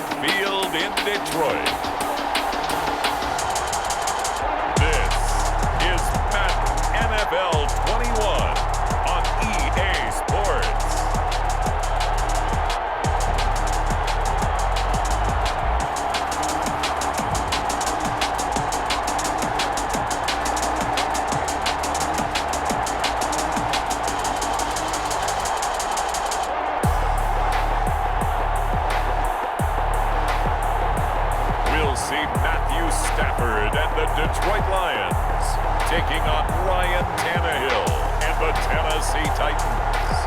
Ford Field in Detroit. This is Madden NFL 21 on EA Sports. Stafford and the Detroit Lions taking on Ryan Tannehill and the Tennessee Titans.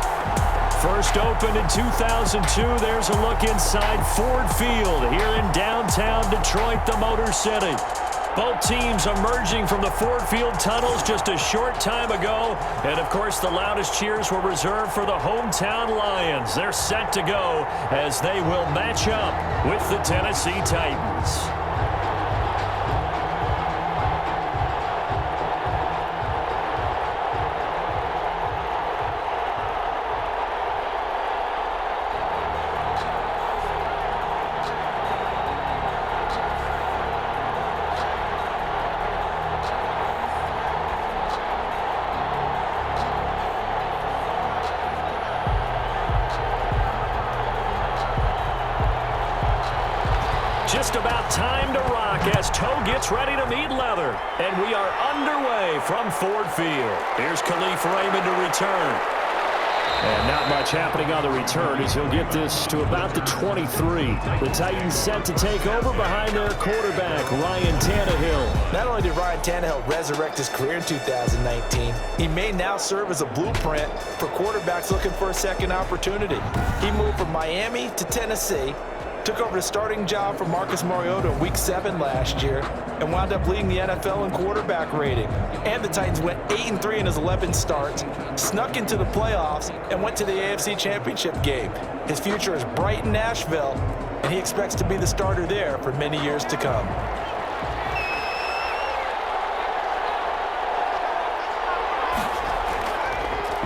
First opened in 2002, there's a look inside Ford Field here in downtown Detroit, the Motor City. Both teams emerging from the Ford Field tunnels just a short time ago. And, of course, the loudest cheers were reserved for the hometown Lions. They're set to go as they will match up with the Tennessee Titans. Just about time to rock as Toe gets ready to meet leather. And we are underway from Ford Field. Here's Khalif Raymond to return. And not much happening on the return as he'll get this to about the 23. The Titans set to take over behind their quarterback, Ryan Tannehill. Not only did Ryan Tannehill resurrect his career in 2019, he may now serve as a blueprint for quarterbacks looking for a second opportunity. He moved from Miami to Tennessee, took over the starting job from Marcus Mariota in Week 7 last year, and wound up leading the NFL in quarterback rating. And the Titans went 8-3 in his 11 starts, snuck into the playoffs, and went to the AFC Championship game. His future is bright in Nashville, and he expects to be the starter there for many years to come.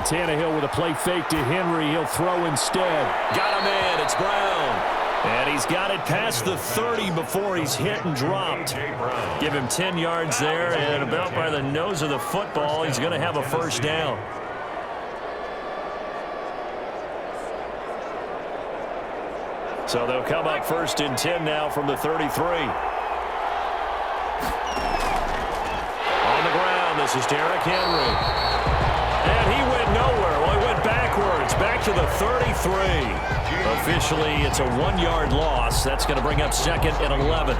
Tannehill with a play fake to Henry. He'll throw instead. Got him in. It's Brown. And he's got it past the 30 before he's hit and dropped. Give him 10 yards there, and about by the nose of the football, he's going to have a first down. So they'll come up first and 10 now from the 33. On the ground, this is Derrick Henry. And he went nowhere. Well, he went backwards, back to the 33. Officially, it's a 1-yard loss. That's going to bring up second and 11.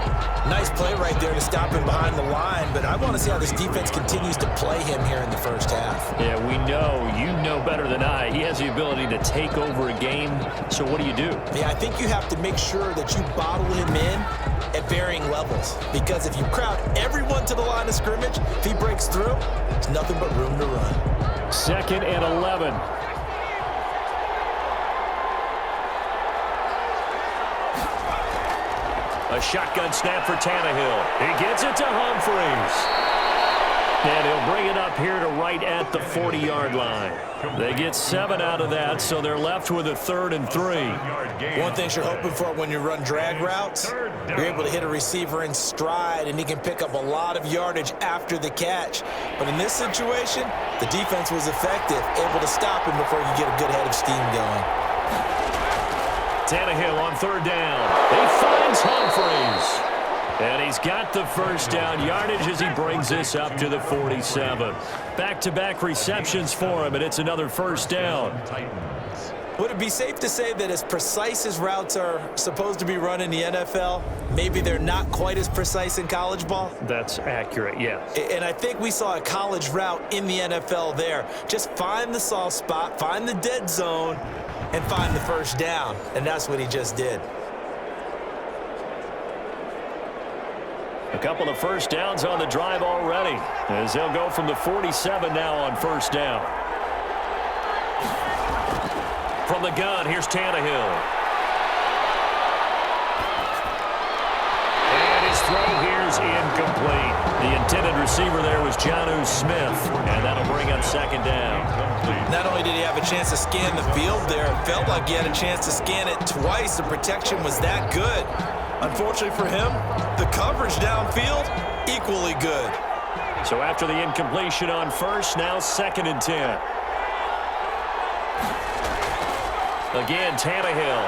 Nice play right there to stop him behind the line, but I want to see how this defense continues to play him here in the first half. Yeah, we know. You know better than I. He has the ability to take over a game. So what do you do? Yeah, I think you have to make sure that you bottle him in at varying levels, because if you crowd everyone to the line of scrimmage, if he breaks through, there's nothing but room to run. Second and 11. A shotgun snap for Tannehill. He gets it to Humphries. And he'll bring it up here to right at the 40-yard line. They get 7 out of that, so they're left with a 3rd and 3. One thing you're hoping for when you run drag routes, you're able to hit a receiver in stride, and he can pick up a lot of yardage after the catch. But in this situation, the defense was effective, able to stop him before you get a good head of steam going. Tannehill on 3rd down. He finds Humphries. And he's got the first down yardage as he brings this up to the 47. Back-to-back receptions for him, and it's another first down. Would it be safe to say that as precise as routes are supposed to be run in the NFL, maybe they're not quite as precise in college ball? That's accurate, yeah. And I think we saw a college route in the NFL there. Just find the soft spot, find the dead zone, and find the first down. And that's what he just did. A couple of first downs on the drive already, as they'll go from the 47 now on first down. From the gun, here's Tannehill. And his throw here's incomplete. The intended receiver there was Jonnu Smith, and that'll bring up second down. Not only did he have a chance to scan the field there, it felt like he had a chance to scan it twice. The protection was that good. Unfortunately for him, the coverage downfield, equally good. So after the incompletion on first, now 2nd and 10. Again, Tannehill.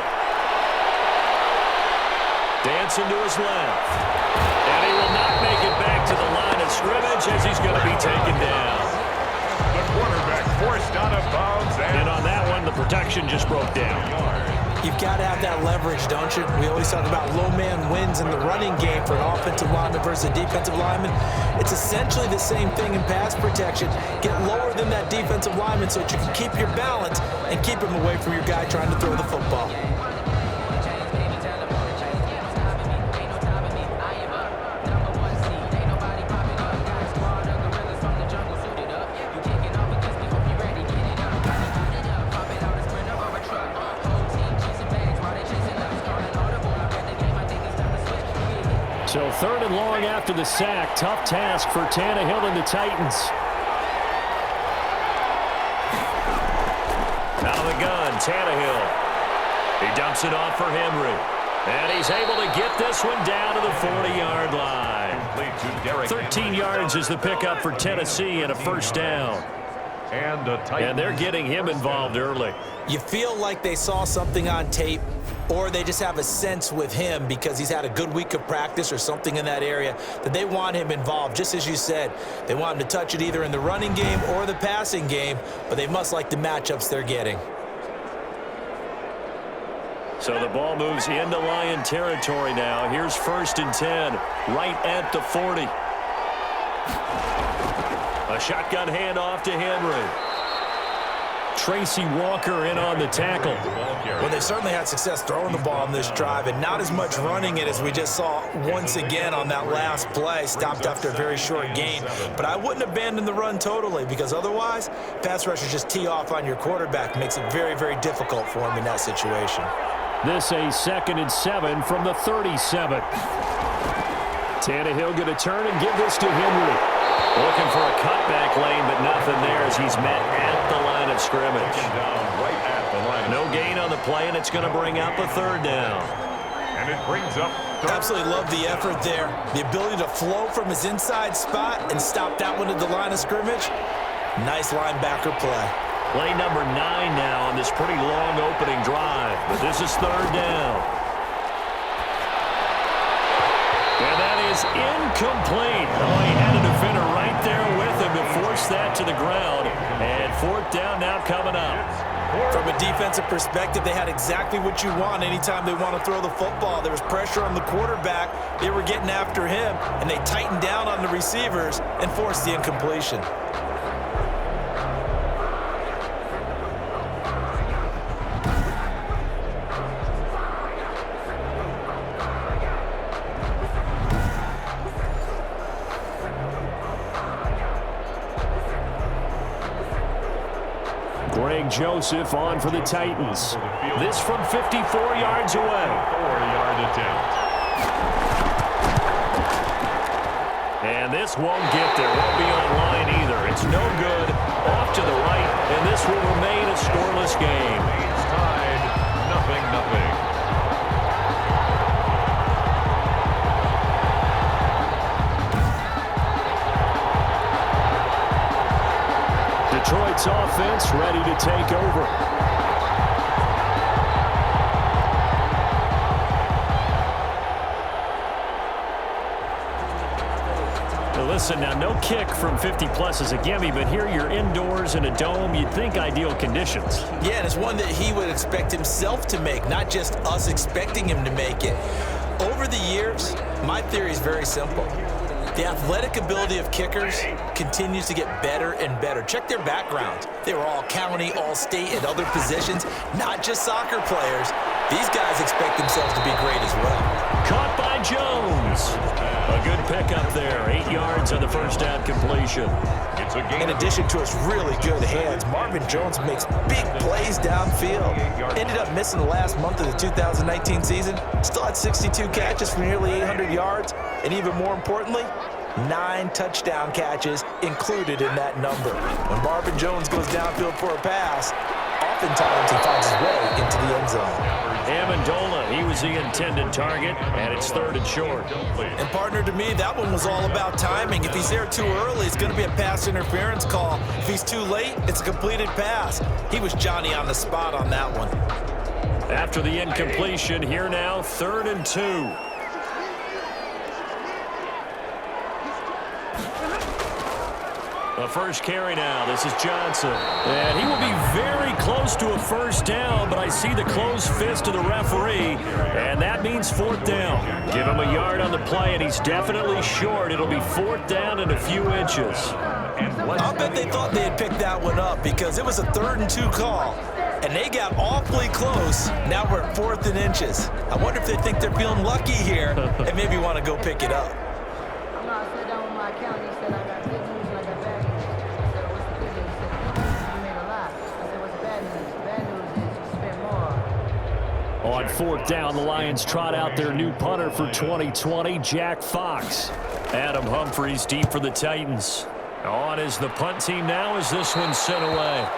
Dancing to his left. And he will not make it back to the line of scrimmage as he's going to be taken down. The quarterback forced out of bounds. And on that one, the protection just broke down. You've got to have that leverage, don't you? We always talk about low man wins in the running game for an offensive lineman versus a defensive lineman. It's essentially the same thing in pass protection. Get lower than that defensive lineman so that you can keep your balance and keep him away from your guy trying to throw the football. So 3rd and long after the sack. Tough task for Tannehill and the Titans. Out of the gun, Tannehill. He dumps it off for Henry. And he's able to get this one down to the 40-yard line. 13 yards is the pickup for Tennessee and a first down. And they're getting him involved early. You feel like they saw something on tape, or they just have a sense with him because he's had a good week of practice or something in that area that they want him involved. Just as you said, they want him to touch it either in the running game or the passing game, but they must like the matchups they're getting. So the ball moves into Lion territory now. Here's 1st and 10, right at the 40. A shotgun handoff to Henry. Tracy Walker in on the tackle. Well, they certainly had success throwing the ball on this drive, and not as much running it as we just saw once again on that last play. Stopped after a very short gain. But I wouldn't abandon the run totally, because otherwise, pass rushers just tee off on your quarterback. Makes it very, very difficult for him in that situation. This a 2nd and 7 from the 37. Tannehill going to turn and give this to Henry. Looking for a cutback lane, but nothing there as he's met at the line of scrimmage. No gain on the play, and it's going to bring up a 3rd down. And it brings up... Absolutely love the effort there. The ability to flow from his inside spot and stop that one at the line of scrimmage. Nice linebacker play. Play number 9 now on this pretty long opening drive, but this is 3rd down. And that is incomplete. Oh, he had a defender right there with him to force that to the ground. And 4th down now coming up. From a defensive perspective, they had exactly what you want anytime they want to throw the football. There was pressure on the quarterback. They were getting after him, and they tightened down on the receivers and forced the incompletion. Greg Joseph on for the Titans. This from 54 yards away. 4-yard attempt. And this won't get there. Won't be on line either. It's no good. Off to the right, and this will remain a scoreless game. It's tied 0-0. Detroit's offense ready to take over. Now listen, now no kick from 50-plus is a gimme, but here you're indoors in a dome. You'd think ideal conditions. Yeah, and it's one that he would expect himself to make, not just us expecting him to make it. Over the years, my theory is very simple. The athletic ability of kickers continues to get better and better. Check their backgrounds. They were all county, all state, at other positions, not just soccer players. These guys expect themselves to be great as well. Caught by Jones. A good pickup there. 8 yards on the first down completion. It's a gain. In addition to his really good hands, Marvin Jones makes big plays downfield. Ended up missing the last month of the 2019 season. Still had 62 catches for nearly 800 yards. And even more importantly, 9 touchdown catches included in that number. When Marvin Jones goes downfield for a pass, oftentimes he finds his way into the end zone. Amendola, he was the intended target, and it's 3rd and short. And partner, to me, that one was all about timing. If he's there too early, it's going to be a pass interference call. If he's too late, it's a completed pass. He was Johnny on the spot on that one. After the incompletion, here now, 3rd and 2. The first carry now. This is Johnson. And he will be very close to a first down, but I see the closed fist of the referee, and that means 4th down. Give him a yard on the play, and he's definitely short. It'll be 4th down and a few inches. I'll bet they thought they had picked that one up because it was a 3rd and 2 call, and they got awfully close. Now we're at 4th and inches. I wonder if they think they're feeling lucky here and maybe want to go pick it up. I'm not sitting down with my account. He said I got good news and I got bad news. I said, what's the good news? He said, you made a lot. I said, what's the bad news? The bad news is you spent more. On 4th down, the Lions trot out their new punter for 2020, Jack Fox. Adam Humphries deep for the Titans. On is the punt team now as this one's sent away.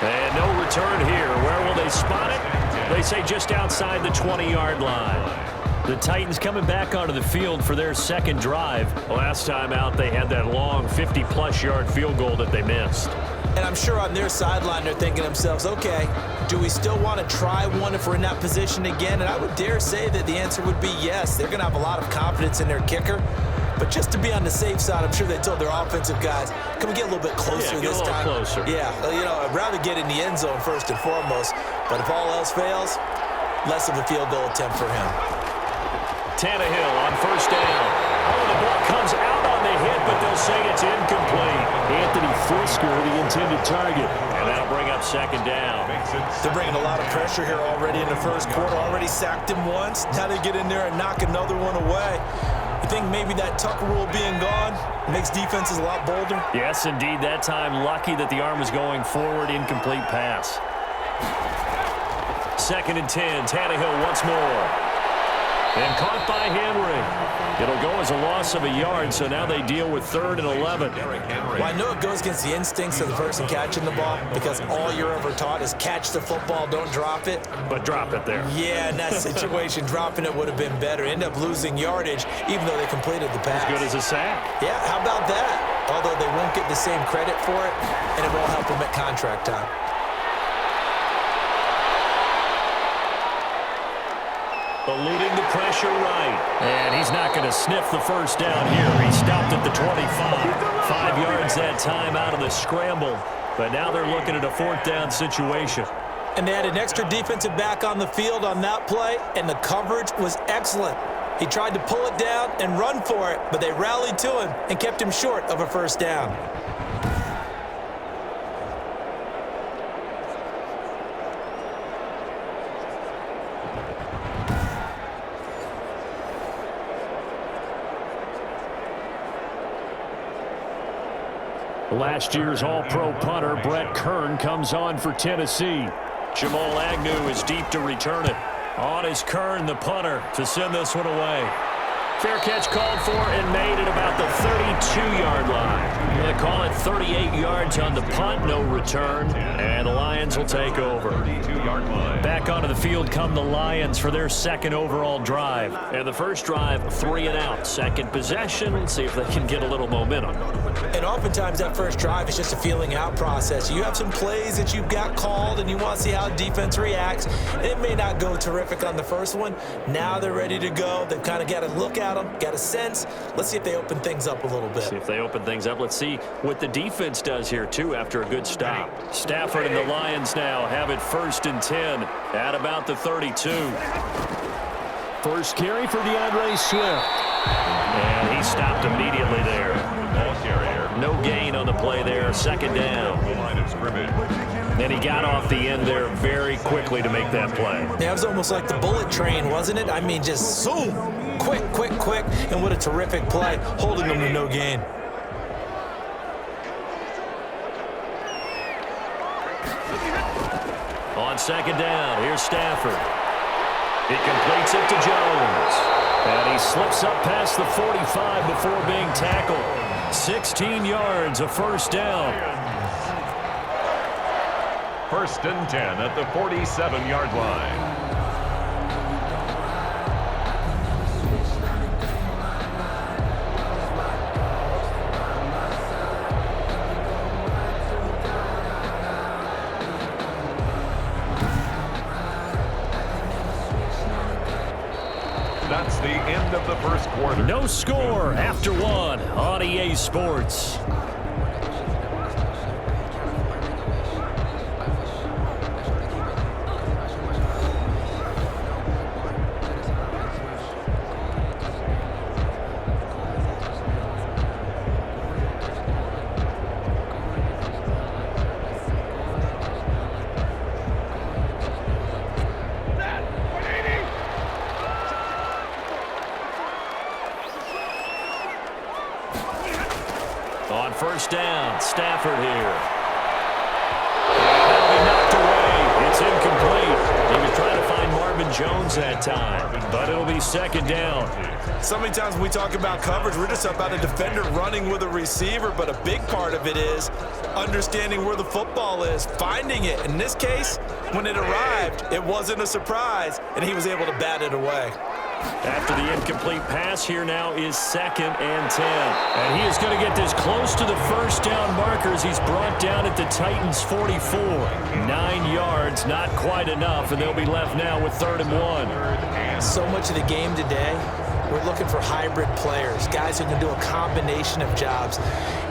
And no return here. Where will they spot it? They say just outside the 20-yard line. The Titans coming back onto the field for their second drive. Last time out, they had that long 50-plus yard field goal that they missed. And I'm sure on their sideline, they're thinking to themselves, okay, do we still want to try one if we're in that position again? And I would dare say that the answer would be yes. They're going to have a lot of confidence in their kicker. But just to be on the safe side, I'm sure they told their offensive guys, can we get a little bit closer this time? Closer. Yeah, you know, I'd rather get in the end zone first and foremost. But if all else fails, less of a field goal attempt for him. Tannehill on 1st down. Oh, the ball comes out on the hit, but they'll say it's incomplete. Anthony Frisker, the intended target. And that'll bring up 2nd down. They're bringing a lot of pressure here already in the first quarter. Already sacked him once. Now they get in there and knock another one away. You think maybe that Tucker rule being gone makes defenses a lot bolder? Yes, indeed. That time, lucky that the arm was going forward. Incomplete pass. 2nd and 10. Tannehill once more. And caught by Henry. It'll go as a loss of a yard, so now they deal with 3rd and 11. Well, I know it goes against the instincts of the person catching the ball because all you're ever taught is catch the football, don't drop it. But drop it there. Yeah, in that situation, dropping it would have been better. End up losing yardage, even though they completed the pass. As good as a sack. Yeah, how about that? Although they won't get the same credit for it, and it won't help them at contract time. Eluding the pressure right. And he's not going to sniff the first down here. He stopped at the 25. 5 yards that time out of the scramble. But now they're looking at a 4th down situation. And they had an extra defensive back on the field on that play, and the coverage was excellent. He tried to pull it down and run for it, but they rallied to him and kept him short of a first down. Last year's All-Pro punter, Brett Kern, comes on for Tennessee. Jamal Agnew is deep to return it. On is Kern, the punter, to send this one away. Fair catch called for and made at about the 32-yard line. They call it 38 yards on the punt, no return, and the Lions will take over. Back onto the field come the Lions for their 2nd overall drive. And the first drive, 3 and out. 2nd possession, see if they can get a little momentum. And oftentimes that first drive is just a feeling out process. You have some plays that you've got called and you want to see how defense reacts. And it may not go terrific on the first one. Now they're ready to go. They've kind of got to look at them, got a sense. Let's see if they open things up a little bit. See if they open things up. Let's see what the defense does here, too, after a good stop. Stafford and the Lions now have it 1st and 10 at about the 32. First carry for DeAndre Swift. And he stopped immediately there. No gain on the play there. 2nd down. And he got off the end there very quickly to make that play. Yeah, it was almost like the bullet train, wasn't it? I mean, just zoom. Quick, quick, quick. And what a terrific play, holding them to no gain. On 2nd down, here's Stafford. He completes it to Jones. And he slips up past the 45 before being tackled. 16 yards, a first down. 1st and 10 at the 47-yard line. That's the end of the first quarter. No score after one on EA Sports. On first down, Stafford here. And that'll be knocked away. It's incomplete. He was trying to find Marvin Jones that time, but it'll be 2nd down. So many times when we talk about coverage, we're just about a defender running with a receiver, but a big part of it is understanding where the football is, finding it. In this case, when it arrived, it wasn't a surprise, and he was able to bat it away. After the incomplete pass, here now is 2nd and 10. And he is going to get this close to the first down markers. He's brought down at the Titans' 44. 9 yards, not quite enough, and they'll be left now with 3rd and 1. So much of the game today, we're looking for hybrid players, guys who can do a combination of jobs.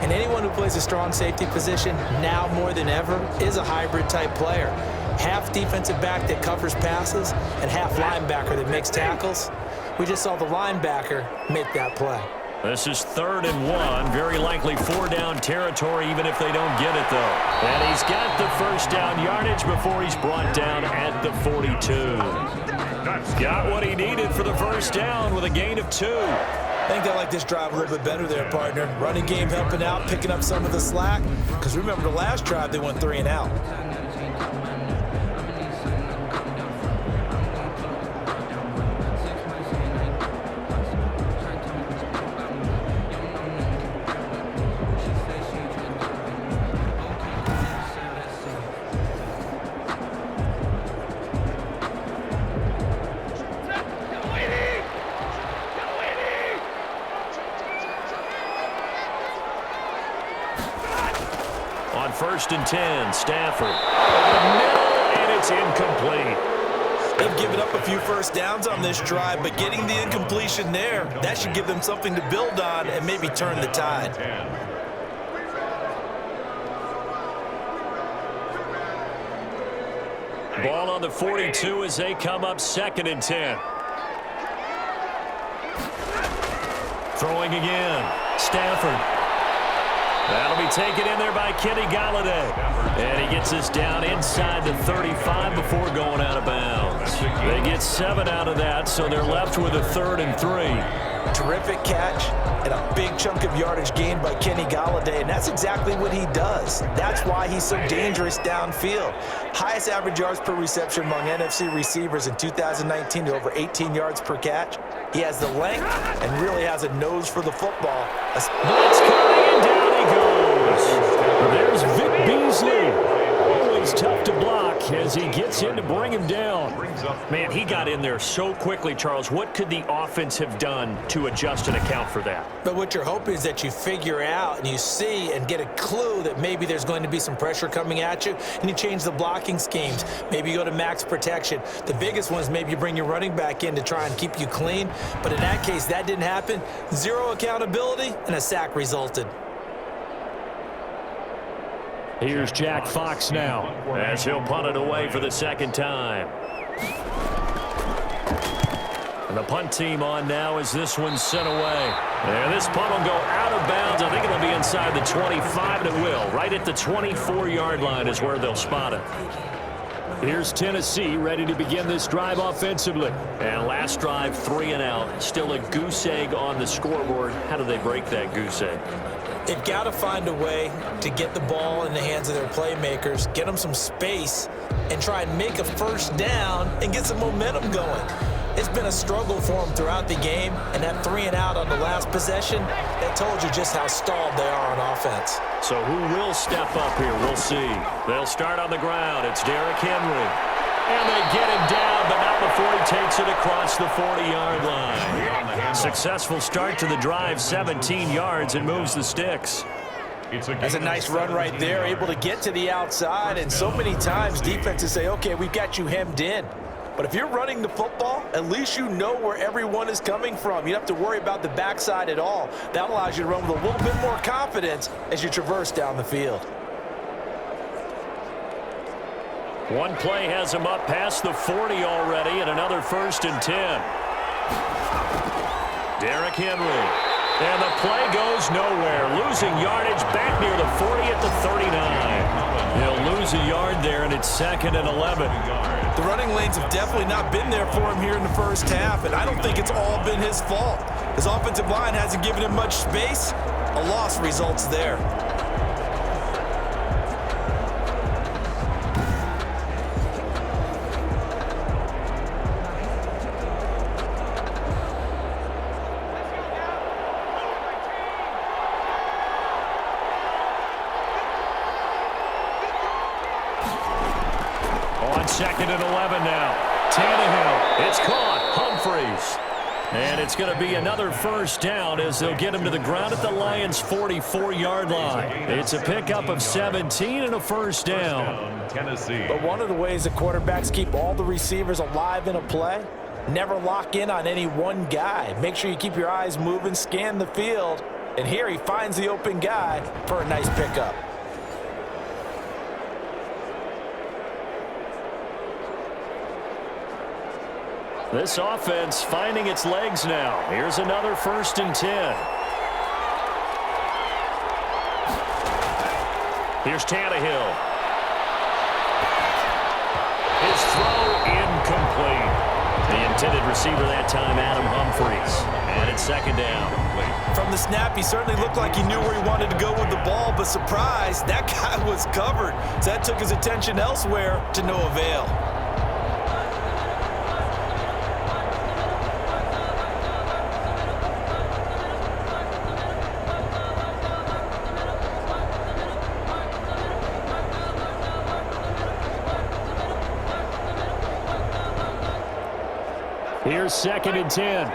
And anyone who plays a strong safety position, now more than ever, is a hybrid type player. Half defensive back that covers passes and half linebacker that makes tackles. We just saw the linebacker make that play. This is 3rd and 1. Very likely 4-down territory, even if they don't get it, though. And he's got the first down yardage before he's brought down at the 42. Got what he needed for the first down with a gain of 2. I think they like this drive a little bit better there, partner. Running game helping out, picking up some of the slack. Because remember the last drive, they went 3 and out. On 1st and 10, Stafford. The middle, and it's incomplete. They've given up a few first downs on this drive, but getting the incompletion there, that should give them something to build on and maybe turn the tide. Ball on the 42 as they come up 2nd and 10. Throwing again, Stafford. That'll be taken in there by Kenny Galladay. And he gets us down inside the 35 before going out of bounds. They get 7 out of that, so they're left with a 3rd and 3. Terrific catch and a big chunk of yardage gained by Kenny Galladay, and that's exactly what he does. That's why he's so dangerous downfield. Highest average yards per reception among NFC receivers in 2019 to over 18 yards per catch. He has the length and really has a nose for the football. Blitz coming, and down he goes. There's Vic Beasley. Always tough to block as he gets in to bring him down. Man, he got in there so quickly, Charles. What could the offense have done to adjust and account for that? But what you're hoping is that you figure out and you see and get a clue that maybe there's going to be some pressure coming at you, and you change the blocking schemes. Maybe you go to max protection. The biggest one is maybe you bring your running back in to try and keep you clean. But in that case, that didn't happen. 0 accountability, and a sack resulted. Here's Jack Fox now as he'll punt it away for the 2nd time. And the punt team on now as this one's sent away. And this punt will go out of bounds. I think it'll be inside the 25, and it will. Right at the 24-yard line is where they'll spot it. Here's Tennessee ready to begin this drive offensively. And last drive, 3 and out. Still a goose egg on the scoreboard. How do they break that goose egg? They've got to find a way to get the ball in the hands of their playmakers, get them some space, and try and make a first down and get some momentum going. It's been a struggle for them throughout the game, and that 3 and out on the last possession, that told you just how stalled they are on offense. So who will step up here? We'll see. They'll start on the ground. It's Derrick Henry. And they get him down, but not before he takes it across the 40-yard line. Successful start to the drive, 17 yards, and moves the sticks. That's a nice run right there, able to get to the outside, and so many times defenses say, okay, we've got you hemmed in. But if you're running the football, at least you know where everyone is coming from. You don't have to worry about the backside at all. That allows you to run with a little bit more confidence as you traverse down the field. One play has him up past the 40 already, and another 1st and 10. Derrick Henry. And the play goes nowhere. Losing yardage back near the 40 at the 39. He'll lose a yard there, and it's 2nd and 11. The running lanes have definitely not been there for him here in the first half, and I don't think it's all been his fault. His offensive line hasn't given him much space. A loss results there. On 2nd and 11 now. Tannehill. It's caught. Humphreys. And it's going to be another first down as they'll get him to the ground at the Lions' 44-yard line. It's a pickup of 17 and a first down. Tennessee. But one of the ways the quarterbacks keep all the receivers alive in a play, never lock in on any one guy. Make sure you keep your eyes moving, scan the field, and here he finds the open guy for a nice pickup. This offense finding its legs now. Here's another 1st and 10. Here's Tannehill. His throw incomplete. The intended receiver that time, Adam Humphreys. And it's 2nd down. From the snap, he certainly looked like he knew where he wanted to go with the ball, but surprise, that guy was covered. So that took his attention elsewhere to no avail. Here's 2nd and 10.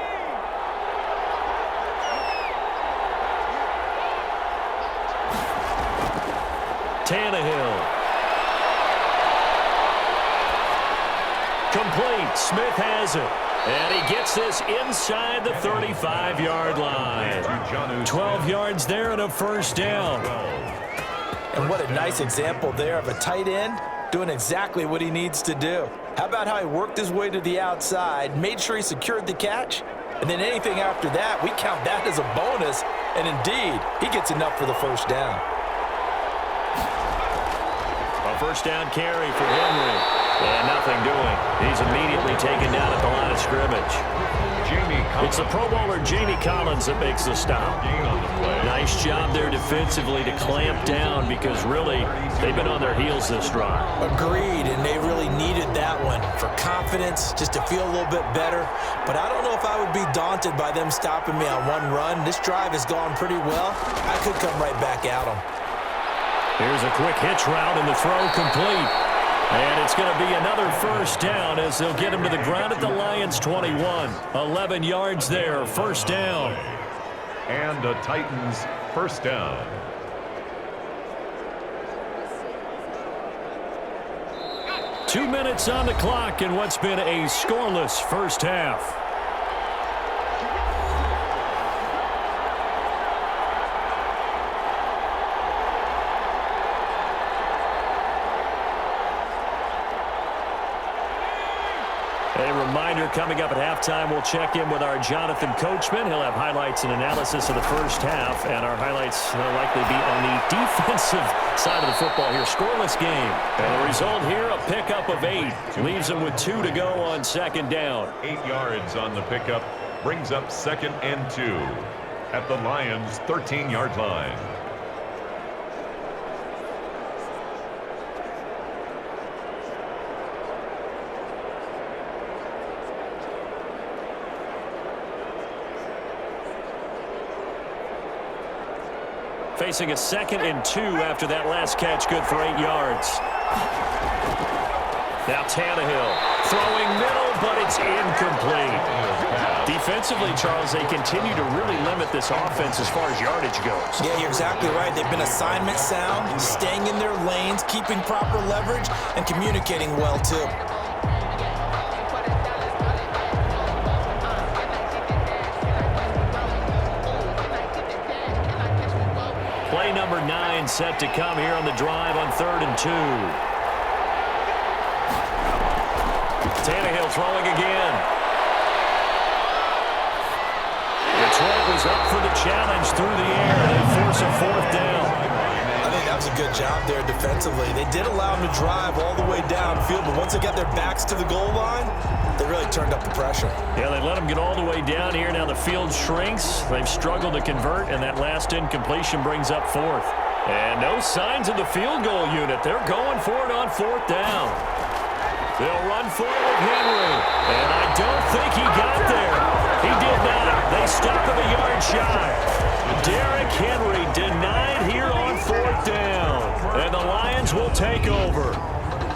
Tannehill. Complete. Smith has it. And he gets this inside the 35-yard line. 12 yards there and a first down. And what a nice example there of a tight end doing exactly what he needs to do. How about how he worked his way to the outside, made sure he secured the catch, and then anything after that, we count that as a bonus, and indeed, he gets enough for the first down. A first down carry for Henry. And nothing doing. He's immediately taken down at the line of scrimmage. It's the Pro Bowler Jamie Collins that makes the stop. Nice job there defensively to clamp down because really they've been on their heels this drive. Agreed, and they really needed that one for confidence, just to feel a little bit better. But I don't know if I would be daunted by them stopping me on one run. This drive has gone pretty well. I could come right back at them. Here's a quick hitch route and the throw complete. And it's going to be another first down as they'll get him to the ground at the Lions' 21. 11 yards there, first down. And the Titans first down. Two minutes on the clock in what's been a scoreless first half. A reminder, coming up at halftime, we'll check in with our Jonathan Coachman. He'll have highlights and analysis of the first half, and our highlights will likely be on the defensive side of the football here. Scoreless game. And the result here, a pickup of 8. Leaves them with 2 to go on second down. 8 yards on the pickup, brings up 2nd and 2 at the Lions' 13-yard line. Facing a 2nd and 2 after that last catch, good for 8 yards. Now Tannehill throwing middle, but it's incomplete. Defensively, Charles, they continue to really limit this offense as far as yardage goes. Yeah, you're exactly right. They've been assignment sound, staying in their lanes, keeping proper leverage, and communicating well, too. Play number 9 set to come here on the drive on 3rd and 2. Tannehill throwing again. Detroit was up for the challenge through the air. They force a 4th down. I think that was a good job there defensively. They did allow them to drive all the way downfield, but once they got their backs to the goal line, they really turned up the pressure. Yeah, they let them get all the way down here. Now the field shrinks. They've struggled to convert, and that last incompletion brings up 4th. And no signs of the field goal unit. They're going for it on 4th down. They'll run for it with Henry. And I don't think he got there. He did not. They stop him a yard shy. Derrick Henry denied here on 4th down. And the Lions will take over.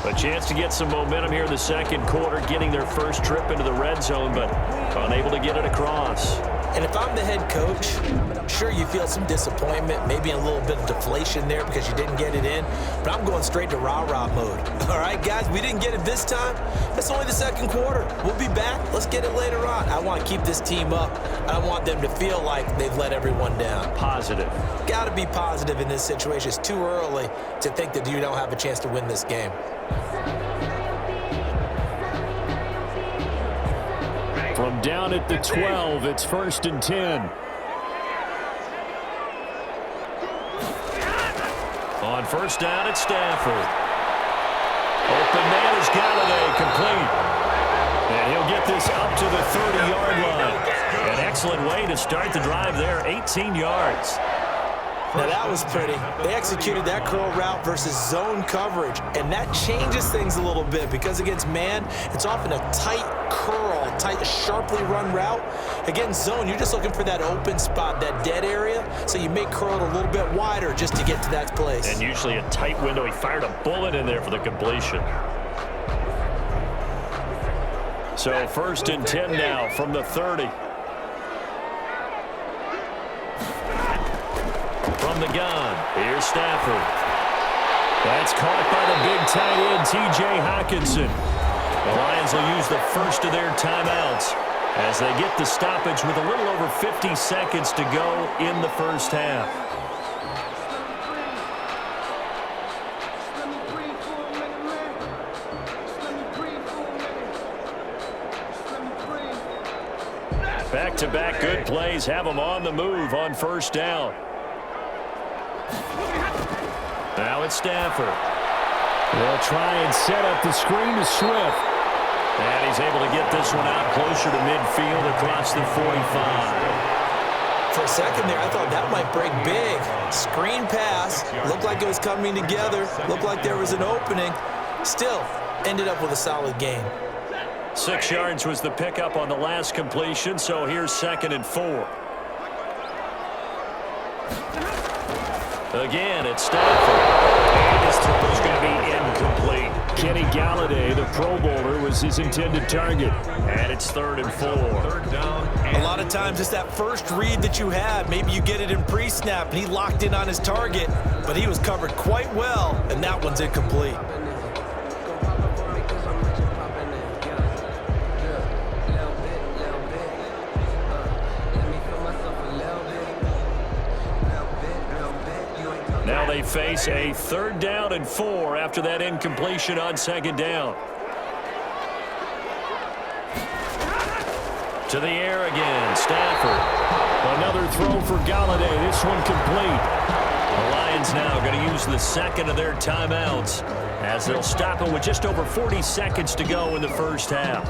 A chance to get some momentum here in the 2nd quarter, getting their first trip into the red zone, but unable to get it across. And if I'm the head coach, sure, you feel some disappointment, maybe a little bit of deflation there because you didn't get it in, but I'm going straight to rah-rah mode. All right, guys, we didn't get it this time. It's only the 2nd quarter. We'll be back. Let's get it later on. I want to keep this team up. I want them to feel like they've let everyone down. Positive. Got to be positive in this situation. It's too early to think that you don't have a chance to win this game. From down at the 12, it's 1st and 10. On 1st down, it's Stafford. Open man is Galladay, complete. And he'll get this up to the 30-yard line. An excellent way to start the drive there, 18 yards. Now that was pretty. They executed that curl route versus zone coverage, and that changes things a little bit because against man, it's often a tight curl, tight, sharply run route. Against zone, you're just looking for that open spot, that dead area, so you make curl a little bit wider just to get to that place. And usually a tight window. He fired a bullet in there for the completion. So 1st and 10 now from the 30. From the gun, here's Stafford. That's caught by the big tight end, T.J. Hockenson. The Lions will use the first of their timeouts as they get the stoppage with a little over 50 seconds to go in the first half. Back-to-back good plays have them on the move on 1st down. Now it's Stafford. They'll try and set up the screen to Swift. And he's able to get this one out closer to midfield across the 45. For a second there, I thought that might break big. Screen pass. Looked like it was coming together. Looked like there was an opening. Still, ended up with a solid gain. 6 yards was the pickup on the last completion, so here's 2nd and 4. Again, it's Stafford. And his throw is going to be incomplete. Kenny Galladay, the Pro Bowler, was his intended target. And it's 3rd and 4. A lot of times it's that first read that you have. Maybe you get it in pre-snap, and he locked in on his target, but he was covered quite well, and that one's incomplete. Now they face a 3rd down and 4 after that incompletion on 2nd down. To the air again, Stafford. Another throw for Galladay, this one complete. The Lions now going to use the 2nd of their timeouts as they'll stop it with just over 40 seconds to go in the first half.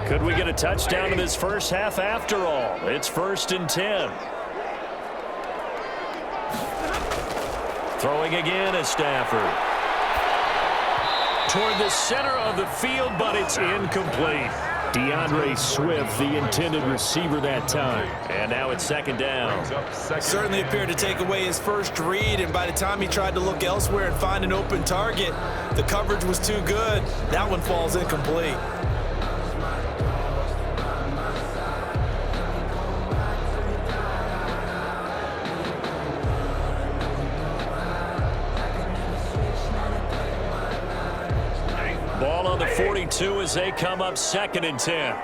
Could we get a touchdown in this first half after all? It's 1st and 10. Throwing again is Stafford. Toward the center of the field, but it's incomplete. DeAndre Swift, the intended receiver that time. And now it's second down. Certainly appeared to take away his first read, and by the time he tried to look elsewhere and find an open target, the coverage was too good. That one falls incomplete. Ball on the 42 as they come up 2nd and 10.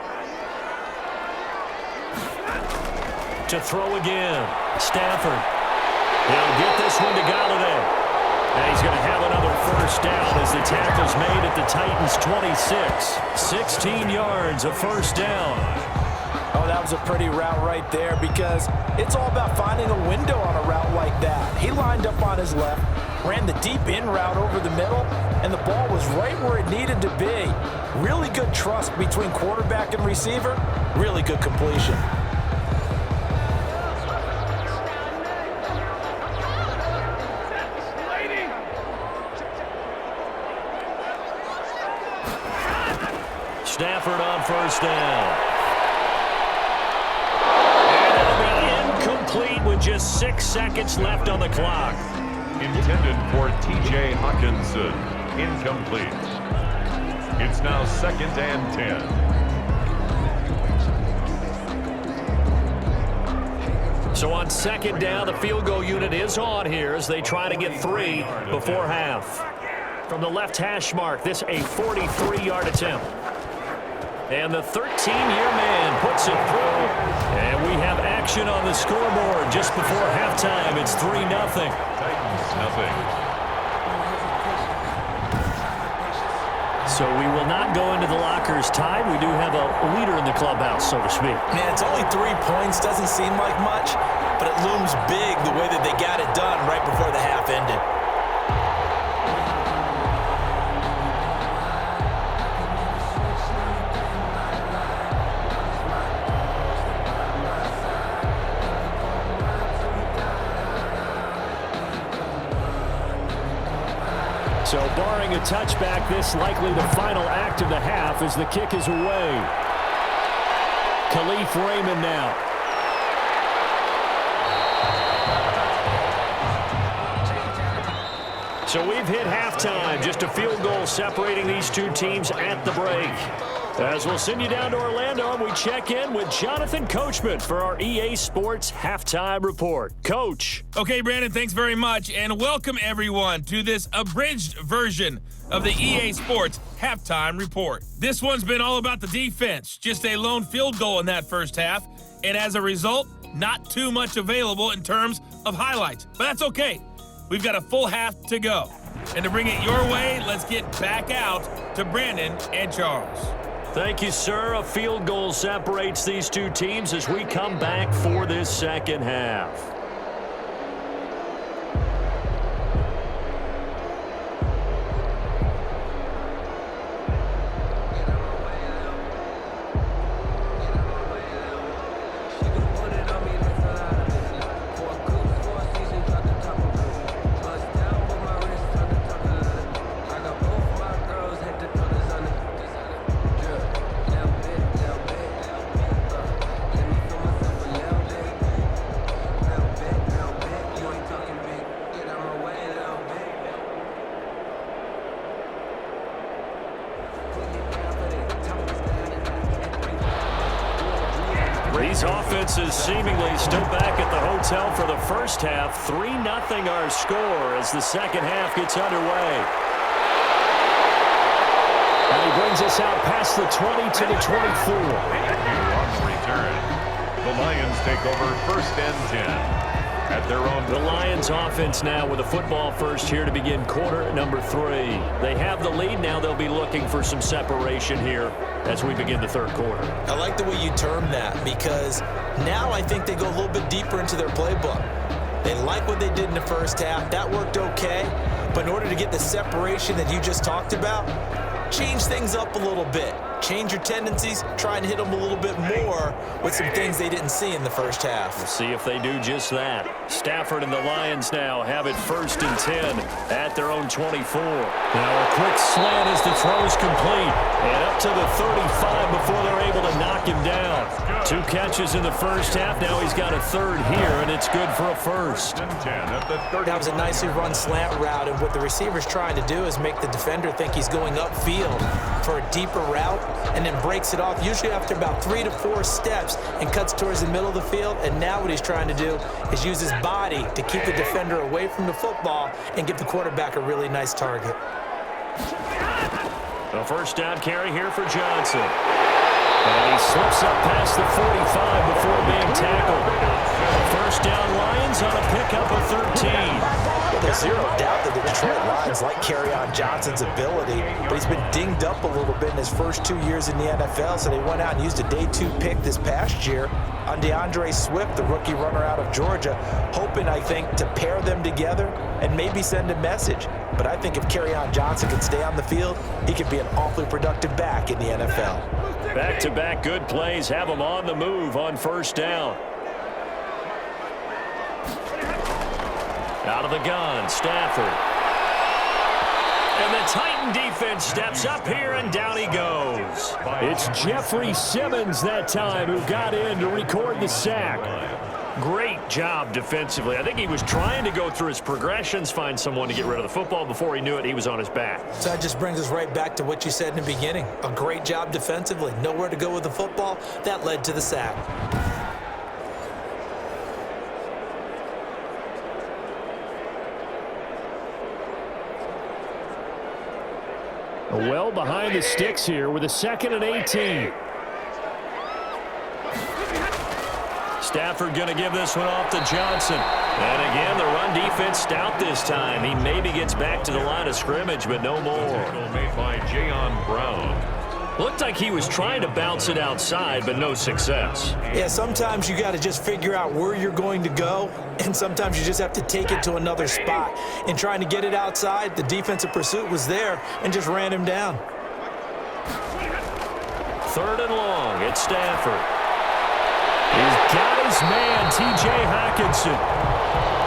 To throw again. Stafford. He'll get this one to Galladay. And he's going to have another first down as the tackle's made at the Titans' 26. 16 yards, a first down. Oh, that was a pretty route right there because it's all about finding a window on a route like that. He lined up on his left, ran the deep in route over the middle, and the ball was right where it needed to be. Really good trust between quarterback and receiver. Really good completion. Stafford on first down. And it'll be incomplete with just 6 seconds left on the clock. Intended for T.J. Hawkinson. Incomplete. It's now 2nd and 10. So on 2nd down, the field goal unit is on here as they try to get 3 before half. From the left hash mark, this a 43-yard attempt. And the 13-year man puts it through. And we have action on the scoreboard just before halftime. It's 3-0. Titans nothing. So we will not go into the lockers tied. We do have a leader in the clubhouse, so to speak. Man, it's only 3 points. Doesn't seem like much, but it looms big the way that they got it done right before the half ended. So barring a touchback, this likely the final act of the half as the kick is away. Khalif Raymond now. So we've hit halftime. Just a field goal separating these two teams at the break. As we'll send you down to Orlando, we check in with Jonathan Coachman for our EA Sports Halftime Report. Coach. Okay, Brandon, thanks very much, and welcome everyone to this abridged version of the EA Sports Halftime Report. This one's been all about the defense, just a lone field goal in that first half, and as a result, not too much available in terms of highlights. But that's okay. We've got a full half to go. And to bring it your way, let's get back out to Brandon and Charles. Thank you, sir. A field goal separates these two teams as we come back for this second half. These offenses seemingly still back at the hotel for the first half. 3-0 our score as the second half gets underway. And he brings us out past the 20 to the 24. On the return, the Lions take over 1st and 10 at their own. The Lions offense now with a football first here to begin quarter number 3. They have the lead now. They'll be looking for some separation here as we begin the third quarter. I like the way you term that because now I think they go a little bit deeper into their playbook. They like what they did in the first half. That worked okay. But in order to get the separation that you just talked about, change things up a little bit. Change your tendencies, try and hit them a little bit more with some things they didn't see in the first half. We'll see if they do just that. Stafford and the Lions now have it 1st and 10 at their own 24. Now a quick slant as the throw's complete. And up to the 35 before they're able to knock him down. 2 catches in the first half. Now he's got a 3rd here, and it's good for a 1st. That was a nicely run slant route, and what the receiver's trying to do is make the defender think he's going upfield for a deeper route, and then breaks it off, usually after about 3 to 4 steps, and cuts towards the middle of the field. And now what he's trying to do is use his body to keep the defender away from the football and give the quarterback a really nice target. A 1st down carry here for Johnson. And he slips up past the 45 before being tackled. 1st down Lions on a pickup of 13. Well, there's zero doubt that the Detroit Lions like Kerryon Johnson's ability, but he's been dinged up a little bit in his first 2 years in the NFL, so they went out and used a day 2 pick this past year on DeAndre Swift, the rookie runner out of Georgia, hoping, I think, to pair them together and maybe send a message. But I think if Kerryon Johnson can stay on the field, he could be an awfully productive back in the NFL. Back-to-back good plays have him on the move on 1st down. Out of the gun, Stafford. And the Titan defense steps up here, and down he goes. It's Jeffrey Simmons that time who got in to record the sack. Great job defensively. I think he was trying to go through his progressions, find someone to get rid of the football. Before he knew it, he was on his back. So that just brings us right back to what you said in the beginning. A great job defensively. Nowhere to go with the football. That led to the sack. Well behind the sticks here with a 2nd and 18. Stafford going to give this one off to Johnson. And again, the run defense stout this time. He maybe gets back to the line of scrimmage, but no more. Made by Jayon Brown. Looked like he was trying to bounce it outside, but no success. Yeah, sometimes you got to just figure out where you're going to go, and sometimes you just have to take it to another spot. In trying to get it outside, the defensive pursuit was there and just ran him down. 3rd and long, it's Stafford. He's got his man, T.J. Hockenson.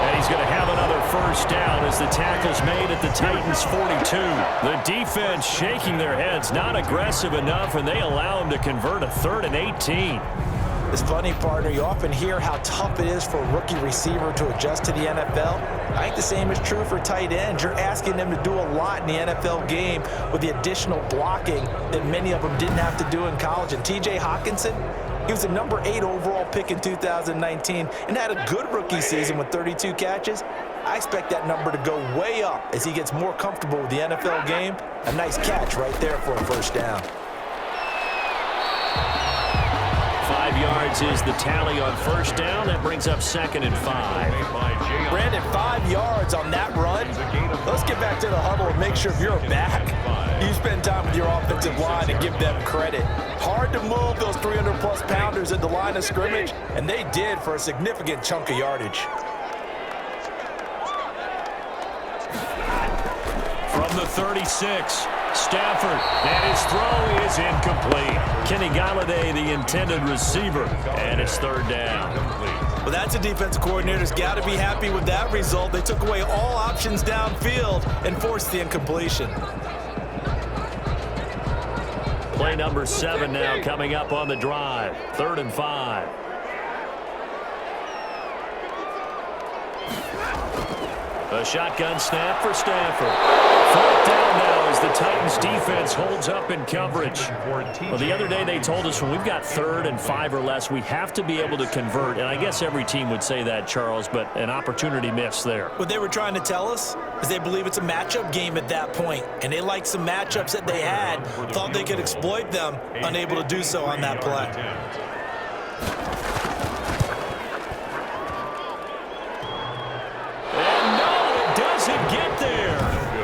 And he's going to have another 1st down as the tackle's made at the Titans' 42. The defense shaking their heads, not aggressive enough, and they allow him to convert a 3rd and 18. It's funny, partner, you often hear how tough it is for a rookie receiver to adjust to the NFL. I think the same is true for tight ends. You're asking them to do a lot in the NFL game with the additional blocking that many of them didn't have to do in college. And T.J. Hockenson, he was the number 8 overall pick in 2019 and had a good rookie season with 32 catches. I expect that number to go way up as he gets more comfortable with the NFL game. A nice catch right there for a 1st down. 5 yards is the tally on 1st down. That brings up 2nd and 5. Brandon, 5 yards on that run. Let's get back to the huddle and make sure if you're back, you spend time with your offensive line and give them credit. Hard to move those 300-plus pounders at the line of scrimmage, and they did for a significant chunk of yardage. From the 36, Stafford, and his throw is incomplete. Kenny Galladay, the intended receiver, and it's 3rd down. Well, that's a defensive coordinator's got to be happy with that result. They took away all options downfield and forced the incompletion. Play number 7 now coming up on the drive. 3rd and 5. A shotgun snap for Stafford. 4th down now as the Titans defense holds up in coverage. Well, the other day they told us when we've got 3rd and 5 or less, we have to be able to convert. And I guess every team would say that, Charles, but an opportunity missed there. What they were trying to tell us is they believe it's a matchup game at that point, and they liked some matchups that they had, thought they could exploit them, unable to do so on that play. Get there.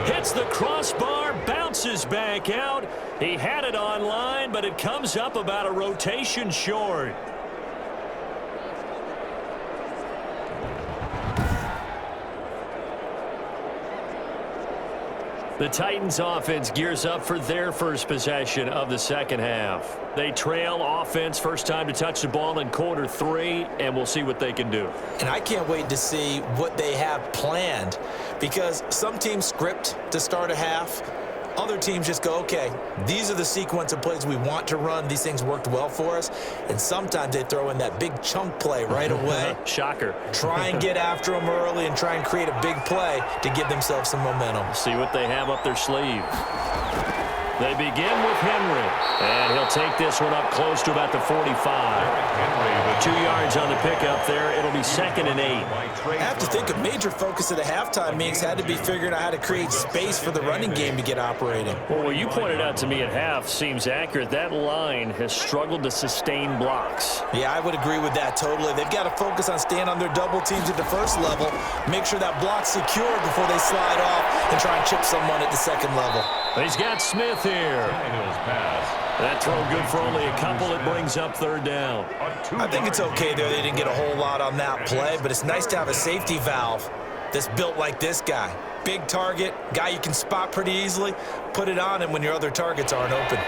Hits the crossbar, bounces back out. He had it on line, but it comes up about a rotation short. The Titans offense gears up for their first possession of the second half. They trail offense, first time to touch the ball in quarter 3, and we'll see what they can do. And I can't wait to see what they have planned, because some teams script to start a half. Other teams just go, okay, these are the sequence of plays we want to run. These things worked well for us. And sometimes they throw in that big chunk play right away. Shocker. Try and get after them early and try and create a big play to give themselves some momentum. See what they have up their sleeve. They begin with Henry, and he'll take this one up close to about the 45. 2 yards on the pickup there. It'll be 2nd and 8. I have to think a major focus of the halftime meetings had to be figuring out how to create space for the running game to get operating. Well, what you pointed out to me at half seems accurate. That line has struggled to sustain blocks. Yeah, I would agree with that totally. They've got to focus on staying on their double teams at the first level, make sure that block's secure before they slide off and try and chip someone at the second level. He's got Smith here. That throw good for only a couple. It brings up 3rd down. I think it's okay there. They didn't get a whole lot on that play, but it's nice to have a safety valve that's built like this guy. Big target, guy you can spot pretty easily. Put it on him when your other targets aren't open.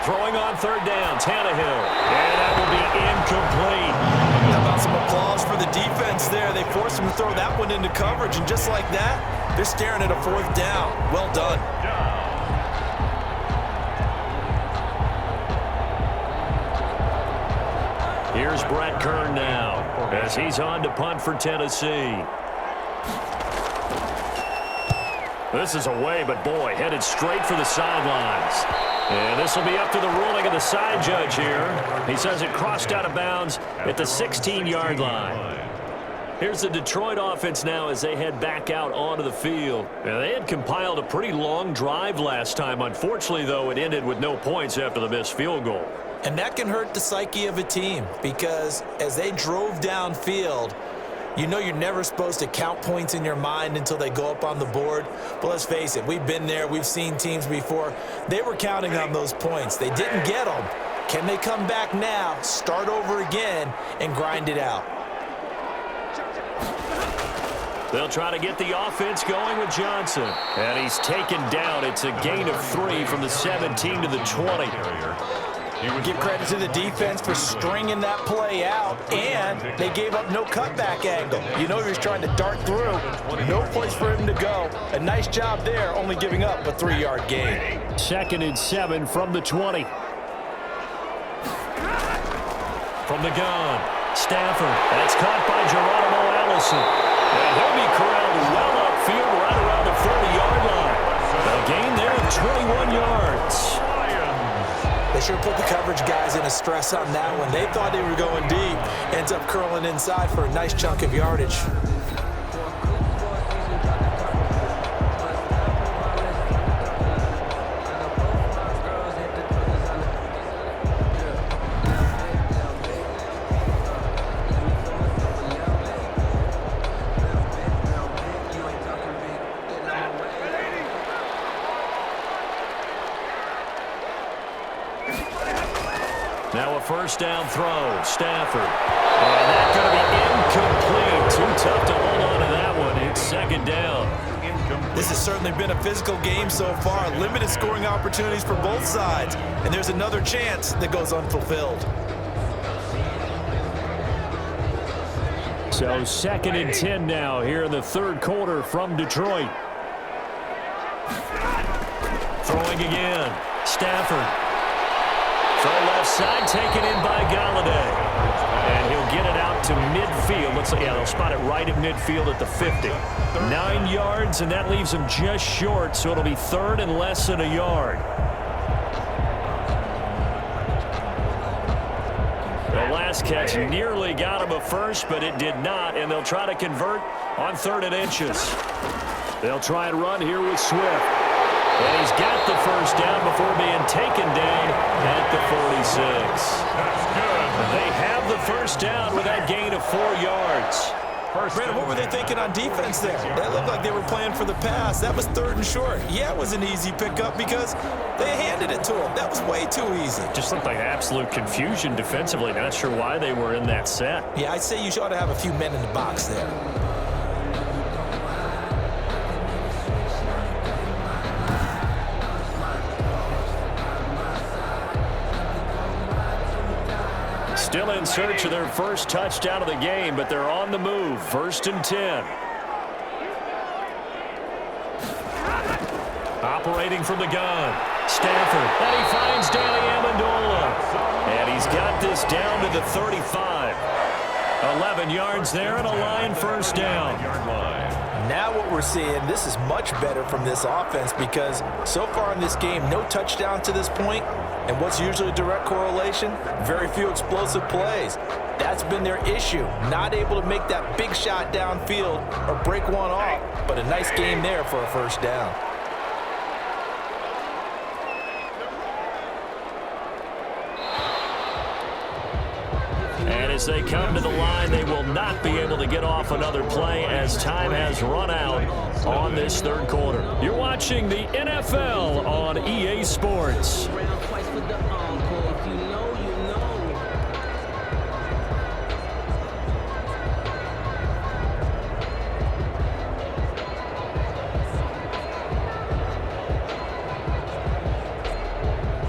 Throwing on 3rd down, Tannehill. And that will be incomplete. How about some applause for the defense there? They forced him to throw that one into coverage, and just like that, they're staring at a 4th down. Well done. Here's Brett Kern now as he's on to punt for Tennessee. This is away, but boy, headed straight for the sidelines. And this will be up to the ruling of the side judge here. He says it crossed out of bounds at the 16-yard line. Here's the Detroit offense now as they head back out onto the field. Now, they had compiled a pretty long drive last time. Unfortunately, though, it ended with no points after the missed field goal. And that can hurt the psyche of a team, because as they drove downfield, you know you're never supposed to count points in your mind until they go up on the board. But let's face it, we've been there. We've seen teams before. They were counting on those points. They didn't get them. Can they come back now, start over again, and grind it out? They'll try to get the offense going with Johnson. And he's taken down. It's a gain of 3 from the 17 to the 20. Give credit to the defense for stringing that play out, and they gave up no cutback angle. You know he was trying to dart through. No place for him to go. A nice job there, only giving up a 3-yard gain. 2nd and 7 from the 20. From the gun, Stafford. That's caught by Geronimo Allison. And he'll be corralled well upfield right around the 30-yard line. A gain there of 21 yards. They sure put the coverage guys in a stress on that one. They thought they were going deep. Ends up curling inside for a nice chunk of yardage. Now a 1st down throw, Stafford. And that's going to be incomplete. Too tough to hold on to that one. It's 2nd down. This has certainly been a physical game so far. Limited scoring opportunities for both sides. And there's another chance that goes unfulfilled. So 2nd and 10 now here in the 3rd quarter from Detroit. Throwing again, Stafford. Throw left side, taken in by Galladay. And he'll get it out to midfield. Looks like, yeah, they'll spot it right at midfield at the 50. 9 yards, and that leaves him just short, so it'll be 3rd and less than a yard. The last catch nearly got him a first, but it did not, and they'll try to convert on 3rd and inches. They'll try and run here with Swift. And he's got the 1st down before being taken down at the 46. They have the 1st down with that gain of 4 yards. Brandon, what were they thinking on defense there? That looked like they were playing for the pass. That was 3rd and short. Yeah, it was an easy pickup because they handed it to him. That was way too easy. Just looked like absolute confusion defensively. Not sure why they were in that set. Yeah, I'd say you ought to have a few men in the box there. Still in search of their first touchdown of the game, but they're on the move. 1st and 10. Operating from the gun. Stafford. And he finds Danny Amendola. And he's got this down to the 35. 11 yards there and a line first down. Now what we're seeing, this is much better from this offense because so far in this game, no touchdown to this point. And what's usually a direct correlation? Very few explosive plays. That's been their issue. Not able to make that big shot downfield or break one off. But a nice game there for a first down. And as they come to the line, they will not be able to get off another play as time has run out on this 3rd quarter. You're watching the NFL on EA Sports.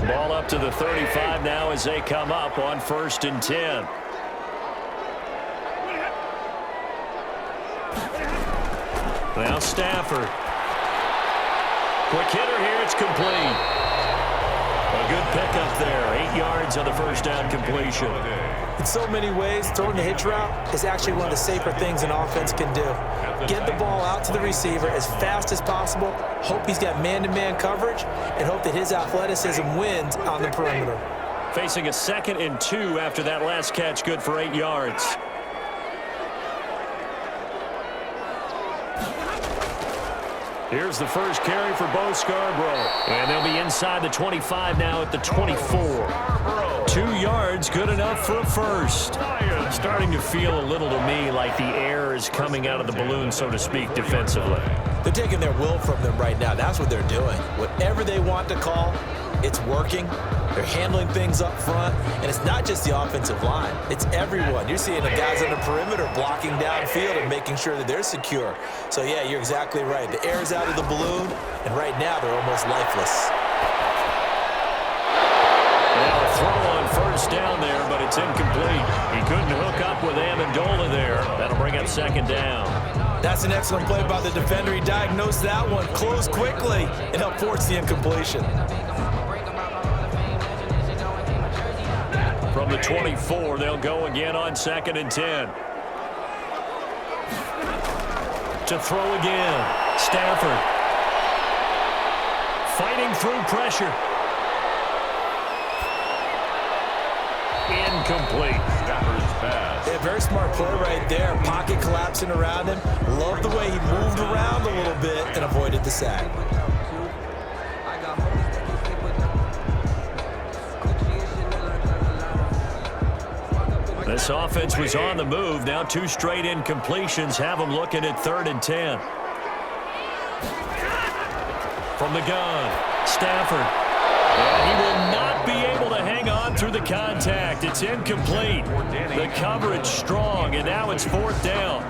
Ball up to the 35 now as they come up on 1st and 10. Now Stafford. Quick hitter here. It's complete. A good pickup there. 8 yards on the first down completion. In so many ways, throwing the hitch route is actually one of the safer things an offense can do. Get the ball out to the receiver as fast as possible, hope he's got man-to-man coverage, and hope that his athleticism wins on the perimeter. Facing a 2nd and 2 after that last catch, good for 8 yards. Here's the first carry for Bo Scarborough. And they'll be inside the 25 now at the 24. 2 yards, good enough for a first. Starting to feel a little to me like the air is coming out of the balloon, so to speak, defensively. They're taking their will from them right now. That's what they're doing. Whatever they want to call, it's working. They're handling things up front, and it's not just the offensive line. It's everyone. You're seeing the guys on the perimeter blocking downfield and making sure that they're secure. So, yeah, you're exactly right. The air's out of the balloon, and right now they're almost lifeless. Now a throw on first down there, but it's incomplete. He couldn't hook up with Amendola there. That'll bring up 2nd down. That's an excellent play by the defender. He diagnosed that one, closed quickly, and helped force the incompletion. From the 24, they'll go again on 2nd and 10. To throw again. Stafford. Fighting through pressure. Incomplete. Stafford's pass. Yeah, very smart play right there. Pocket collapsing around him. Love the way he moved around a little bit and avoided the sack. This offense was on the move. Now 2 straight incompletions have them looking at 3rd and 10. From the gun, Stafford. And he will not be able to hang on through the contact. It's incomplete. The coverage strong, and now it's 4th down.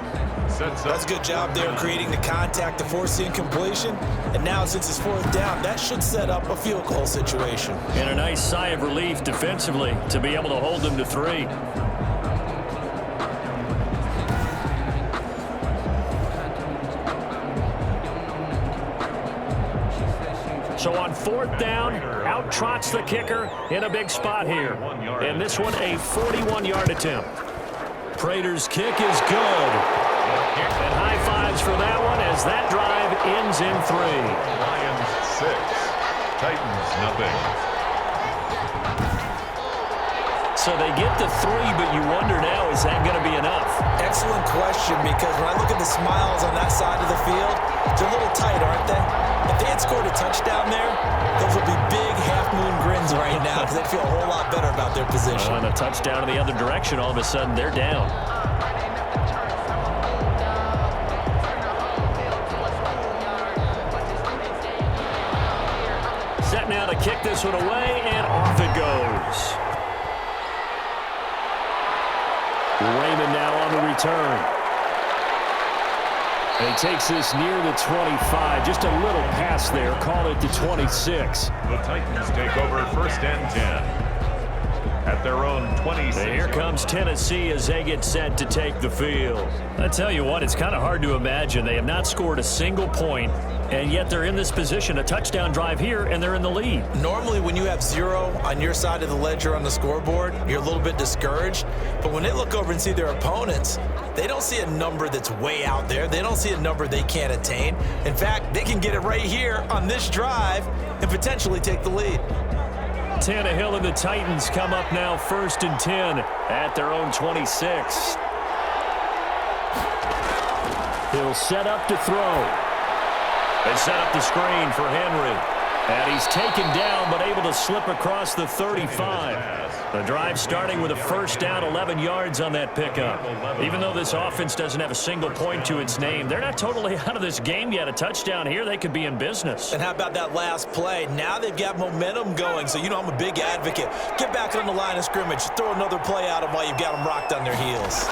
That's a good job there creating the contact to force the incompletion. And now since it's 4th down, that should set up a field goal situation. And a nice sigh of relief defensively to be able to hold them to 3. So on 4th down, out trots the kicker in a big spot here. And this one, a 41-yard attempt. Prater's kick is good. And high fives for that one as that drive ends in 3. Lions 6, Titans nothing. So they get to 3, but you wonder now, is that going to be enough? Excellent question, because when I look at the smiles on that side of the field, they're a little tight, aren't they? If they had scored a touchdown there, those would be big half-moon grins right now because they'd feel a whole lot better about their position. On a touchdown in the other direction, all of a sudden they're down. set now to kick this one away, and off it goes. Raymond now on the return. And he takes this near the 25. Just a little pass there. Call it the 26. The Titans take over 1st and 10 at their own 26. And here comes Tennessee as they get set to take the field. I tell you what, it's kind of hard to imagine. They have not scored a single point, and yet they're in this position. A touchdown drive here, and they're in the lead. Normally, when you have 0 on your side of the ledger on the scoreboard, you're a little bit discouraged. But when they look over and see their opponents, they don't see a number that's way out there. They don't see a number they can't attain. In fact, they can get it right here on this drive and potentially take the lead. Tannehill and the Titans come up now 1st and 10 at their own 26. He'll set up to throw. They set up the screen for Henry. And he's taken down but able to slip across the 35. The drive starting with a 1st down, 11 yards on that pickup. Even though this offense doesn't have a single point to its name, they're not totally out of this game yet. A touchdown here, they could be in business. And how about that last play? Now they've got momentum going, so you know I'm a big advocate. Get back on the line of scrimmage. Throw another play at them while you've got them rocked on their heels.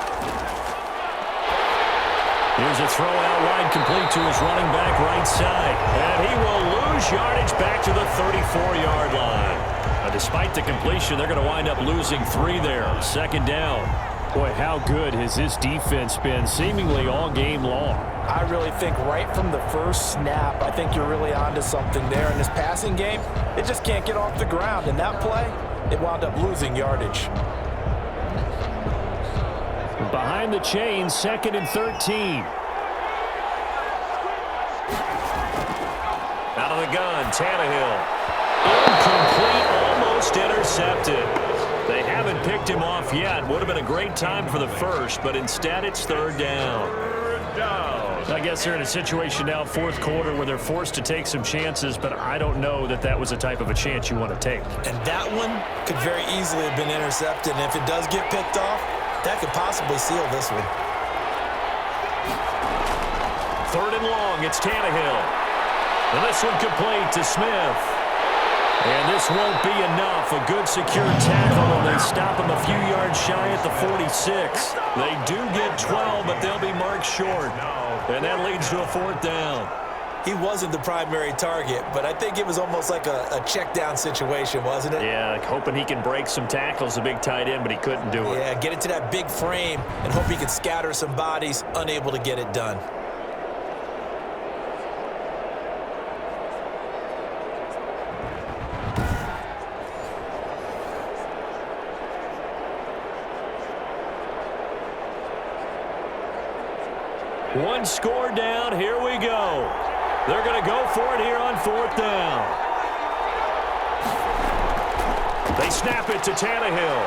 Here's a throw out wide, complete to his running back right side. And he will lose yardage back to the 34-yard line. Now, despite the completion, they're going to wind up losing 3 there. 2nd down. Boy, how good has this defense been seemingly all game long? I really think right from the first snap, I think you're really onto something there. In this passing game, it just can't get off the ground. In that play, it wound up losing yardage. Behind the chains, 2nd and 13. Out of the gun, Tannehill. Incomplete, almost intercepted. They haven't picked him off yet. Would have been a great time for the first, but instead it's 3rd down. I guess they're in a situation now, 4th quarter, where they're forced to take some chances, but I don't know that that was the type of a chance you want to take. And that one could very easily have been intercepted, and if it does get picked off, that could possibly seal this one. 3rd and long, it's Tannehill. And this one complete to Smith. And this won't be enough. A good secure tackle, and they stop him a few yards shy at the 46. They do get 12, but they'll be marked short. And that leads to a 4th down. He wasn't the primary target, but I think it was almost like a check down situation, wasn't it? Yeah, like hoping he can break some tackles, a big tight end, but he couldn't do it. Yeah, get it to that big frame and hope he can scatter some bodies, unable to get it done. One score down, here we go. They're going to go for it here on 4th down. They snap it to Tannehill.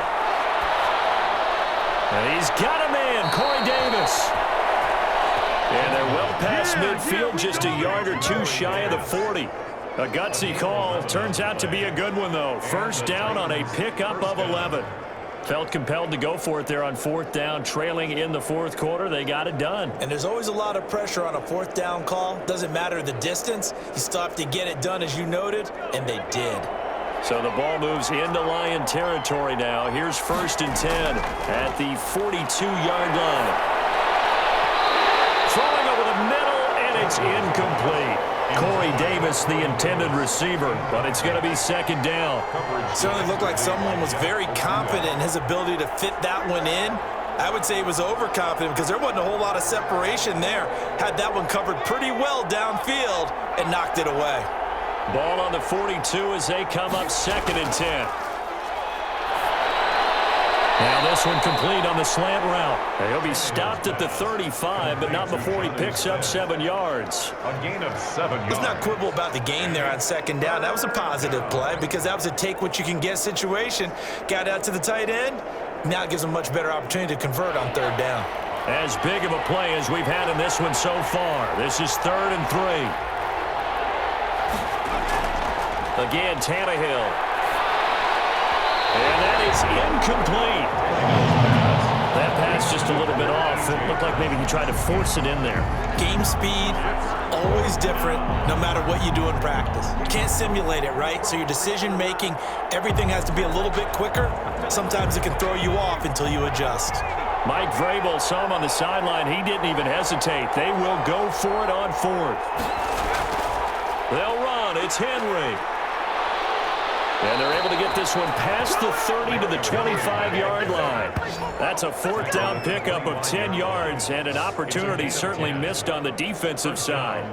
And he's got a man, Corey Davis. And they're well past midfield, just a yard or 2 shy of the 40. A gutsy call. Turns out to be a good one, though. 1st down on a pickup of 11. Felt compelled to go for it there on 4th down, trailing in the 4th quarter. They got it done. And there's always a lot of pressure on a 4th down call. Doesn't matter the distance. You still have to get it done, as you noted, and they did. So the ball moves into Lion territory now. Here's 1st and 10 at the 42-yard line. Throwing over the middle, and it's incomplete. Corey Davis, the intended receiver, but it's going to be 2nd down. Certainly looked like someone was very confident in his ability to fit that one in. I would say he was overconfident because there wasn't a whole lot of separation there. Had that one covered pretty well downfield and knocked it away. Ball on the 42 as they come up 2nd and 10. Now this one complete on the slant route. He'll be stopped at the 35, but not before he picks up 7 yards. A gain of 7 yards. Let's not quibble about the gain there on 2nd down. That was a positive play because that was a take-what-you-can-get situation. Got out to the tight end. Now it gives him a much better opportunity to convert on 3rd down. As big of a play as we've had in this one so far. This is 3rd and 3. Again, Tannehill. And that is incomplete. That pass just a little bit off. It looked like maybe he tried to force it in there. Game speed, always different, no matter what you do in practice. You can't simulate it, right? So your decision-making, everything has to be a little bit quicker. Sometimes it can throw you off until you adjust. Mike Vrabel saw him on the sideline. He didn't even hesitate. They will go for it on fourth. They'll run. It's Henry. And they're able to get this one past the 30 to the 25-yard line. That's a fourth down pickup of 10 yards and an opportunity certainly missed on the defensive side.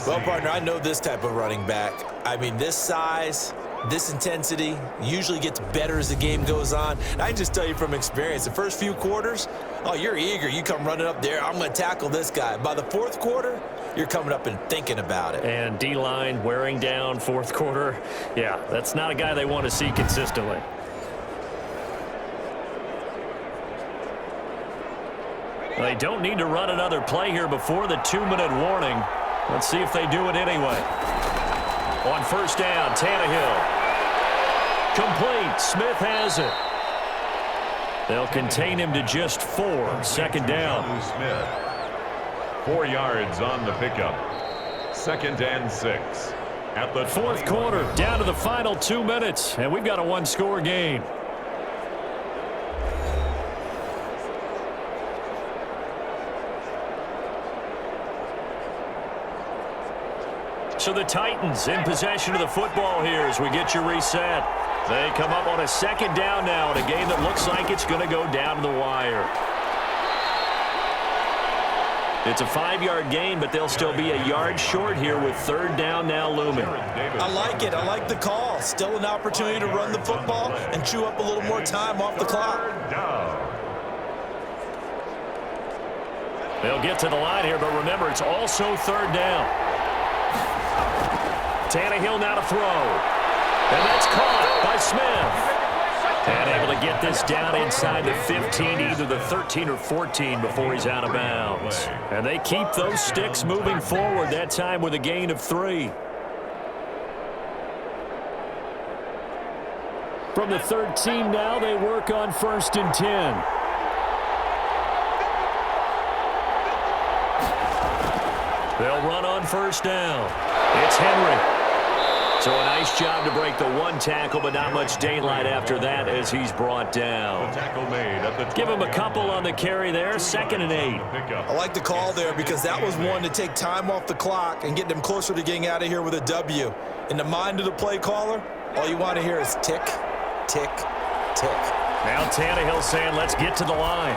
Well, partner, I know this type of running back. I mean, this size, this intensity usually gets better as the game goes on. And I can just tell you from experience, the first few quarters, oh, you're eager. You come running up there, I'm going to tackle this guy. By the fourth quarter, you're coming up and thinking about it. And D-line wearing down fourth quarter. Yeah, that's not a guy they want to see consistently. They don't need to run another play here before the 2-minute warning. Let's see if they do it anyway. On first down, Tannehill. Complete. Smith has it. They'll contain him to just 4. Second down. Smith. 4 yards on the pickup. 2nd and 6. At the fourth quarter, down to the final 2 minutes, and we've got a one-score game. So the Titans in possession of the football here as we get you reset. They come up on a second down now in a game that looks like it's going to go down to the wire. It's a 5-yard gain, but they'll still be a yard short here with third down now looming. I like it. I like the call. Still an opportunity to run the football and chew up a little more time off the clock. They'll get to the line here, but remember, it's also third down. Tannehill now to throw. And that's caught by Smith. And able to get this down inside the 15, either the 13 or 14 before he's out of bounds. And they keep those sticks moving forward, that time with a gain of 3. From the 13 now, they work on 1st and 10. They'll run on first down. It's Henry. So a nice job to break the one tackle, but not much daylight after that as he's brought down. Give him a couple on the carry there, 2nd and 8. I like the call there because that was one to take time off the clock and get them closer to getting out of here with a W. In the mind of the play caller, all you want to hear is tick, tick, tick. Now Tannehill saying, let's get to the line.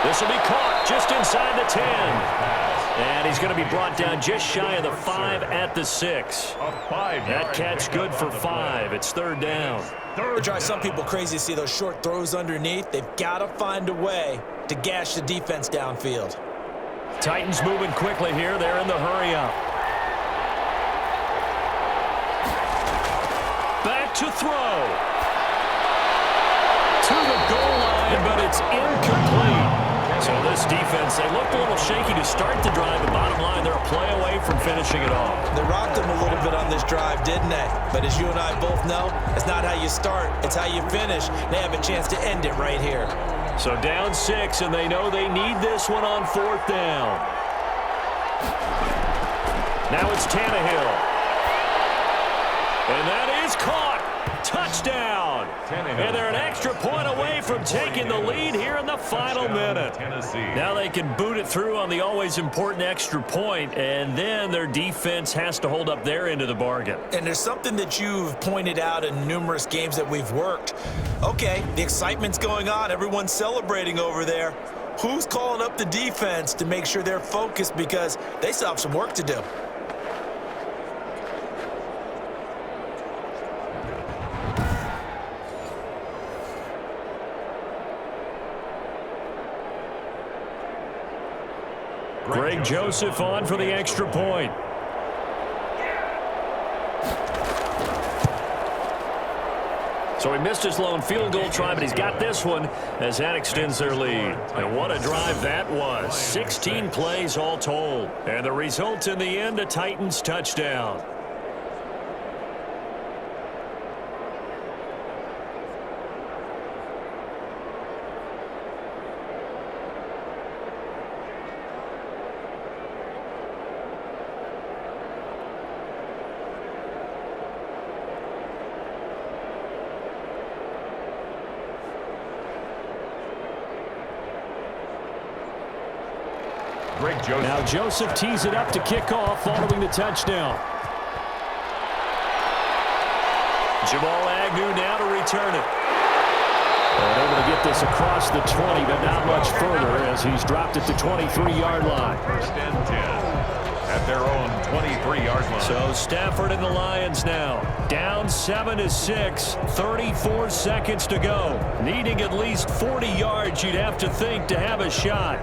This will be caught just inside the 10. And he's going to be brought down just shy of the 5 at the 6. That catch good for 5. It's third down. It drives some people crazy to see those short throws underneath. They've got to find a way to gash the defense downfield. Titans moving quickly here. They're in the hurry up. Back to throw. To the goal line, but it's incomplete. So this defense, they looked a little shaky to start the drive, but bottom line, they're a play away from finishing it off. They rocked them a little bit on this drive, didn't they? But as you and I both know, it's not how you start, it's how you finish. They have a chance to end it right here. So down 6, and they know they need this one on 4th down. Now it's Tannehill. And that is caught. Touchdown. And they're an extra point away from taking the lead here in the final minute. Now they can boot it through on the always important extra point, and then their defense has to hold up their end of the bargain. And there's something that you've pointed out in numerous games that we've worked. Okay, the excitement's going on. Everyone's celebrating over there. Who's calling up the defense to make sure they're focused because they still have some work to do? Greg Joseph on for the extra point. So he missed his lone field goal try, but he's got this one as that extends their lead. And what a drive that was. 16 plays all told. And the result in the end, a Titans touchdown. Joseph. Now Joseph tees it up to kick off following the touchdown. Jamal Agnew now to return it. And able to get this across the 20, but not much further as he's dropped it to 23-yard line. First and 10 at their own 23-yard line. So Stafford and the Lions now down 7-6, 34 seconds to go. Needing at least 40 yards, you'd have to think, to have a shot.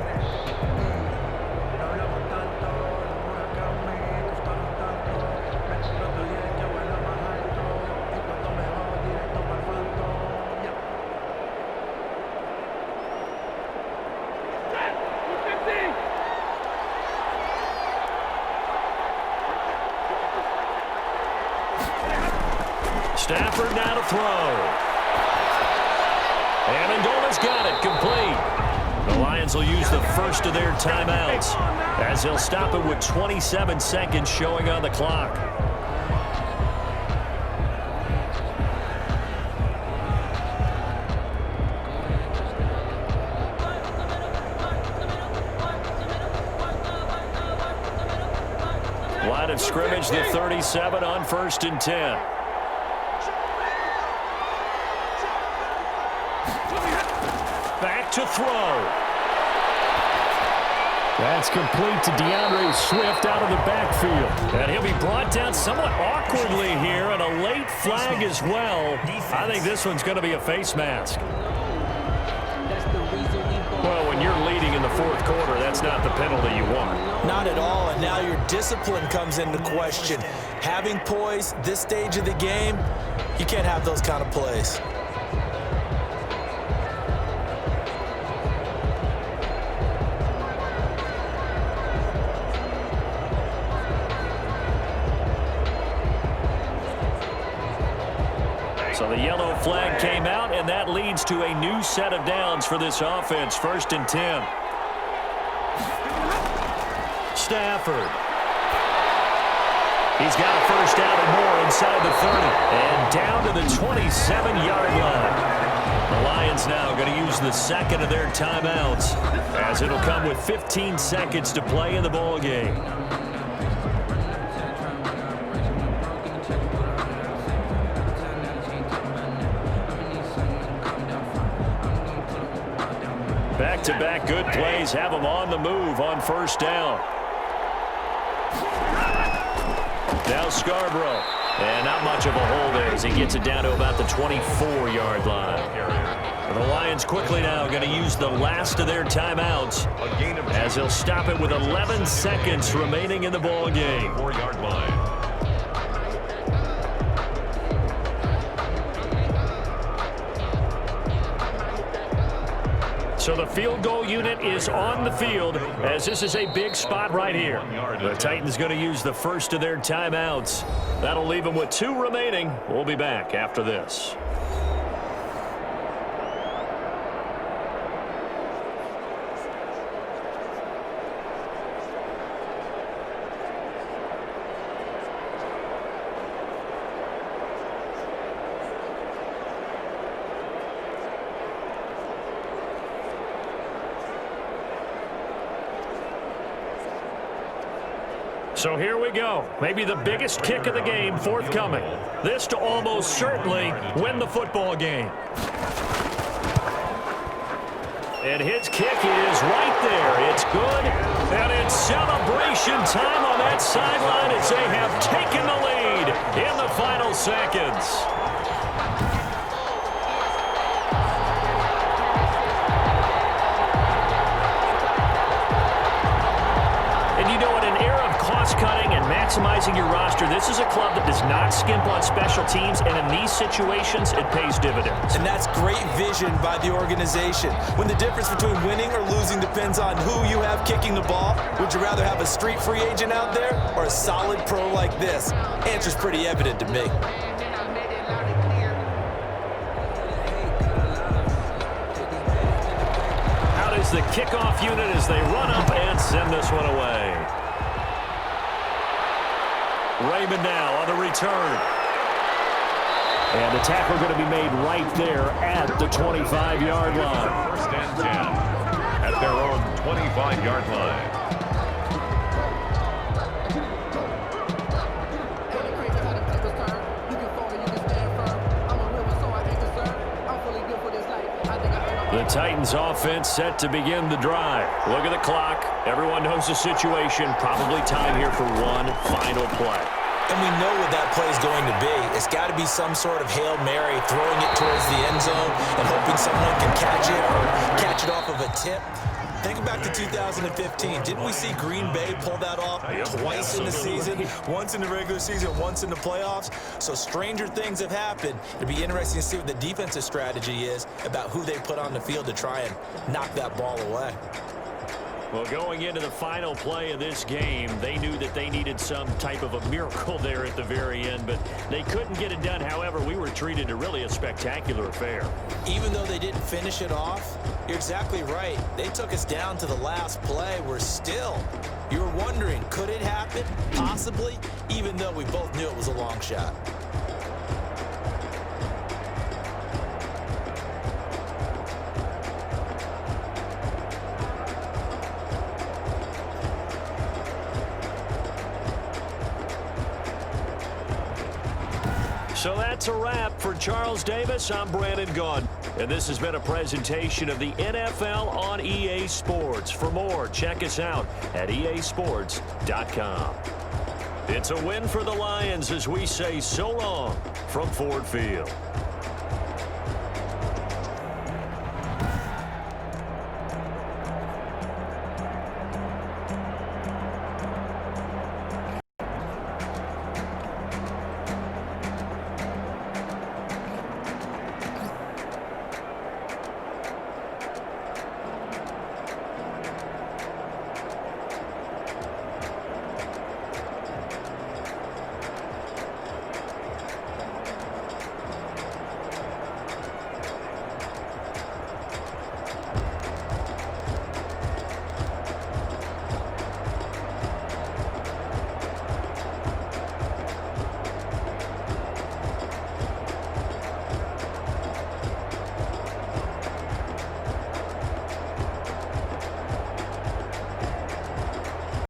Stafford now to throw. And Amendola's got it, complete. The Lions will use the first of their timeouts as they'll stop it with 27 seconds showing on the clock. Line of scrimmage, the 37 on 1st and 10. Back to throw. That's complete to DeAndre Swift out of the backfield. And he'll be brought down somewhat awkwardly here, and a late flag as well. I think this one's going to be a face mask. Well, when you're leading in the fourth quarter, that's not the penalty you want. Not at all, and now your discipline comes into question. Having poise this stage of the game, you can't have those kind of plays. So the yellow flag came out, and that leads to a new set of downs for this offense. 1st and 10. Stafford. He's got a first down and more inside the 30. And down to the 27-yard line. The Lions now going to use the second of their timeouts as it'll come with 15 seconds to play in the ball game. Back-to-back good plays have them on the move on first down. Now Scarborough. And not much of a hole there as he gets it down to about the 24-yard line. And the Lions quickly now going to use the last of their timeouts as they'll stop it with 11 seconds remaining in the ball game. 4-yard line. So the field goal unit is on the field as this is a big spot right here. The Titans going to use the first of their timeouts. That'll leave them with 2 remaining. We'll be back after this. So here we go. Maybe the biggest kick of the game forthcoming. This to almost certainly win the football game. And his kick is right there. It's good. And it's celebration time on that sideline as they have taken the lead in the final seconds. Cutting and maximizing your roster, this is a club that does not skimp on special teams, and in these situations, it pays dividends. And that's great vision by the organization. When the difference between winning or losing depends on who you have kicking the ball, would you rather have a street free agent out there or a solid pro like this? Answer's pretty evident to me. Out is the kickoff unit as they run up and send this one away. Raymond now on the return. And the tackle going to be made right there at the 25-yard line. First and 10 at their own 25-yard line. The Titans offense set to begin the drive. Look at the clock. Everyone knows the situation. Probably time here for one final play. And we know what that play is going to be. It's got to be some sort of Hail Mary, throwing it towards the end zone and hoping someone can catch it or catch it off of a tip. Think back to 2015. Didn't we see Green Bay pull that off twice in the season? Once in the regular season, once in the playoffs. So stranger things have happened. It'll be interesting to see what the defensive strategy is about who they put on the field to try and knock that ball away. Well, going into the final play of this game, they knew that they needed some type of a miracle there at the very end, but they couldn't get it done. However, we were treated to really a spectacular affair. Even though they didn't finish it off, you're exactly right. They took us down to the last play. We're still, you were wondering, could it happen? Possibly, even though we both knew it was a long shot. So that's a wrap for Charles Davis. I'm Brandon Gaudin, and this has been a presentation of the NFL on EA Sports. For more, check us out at easports.com. It's a win for the Lions as we say so long from Ford Field.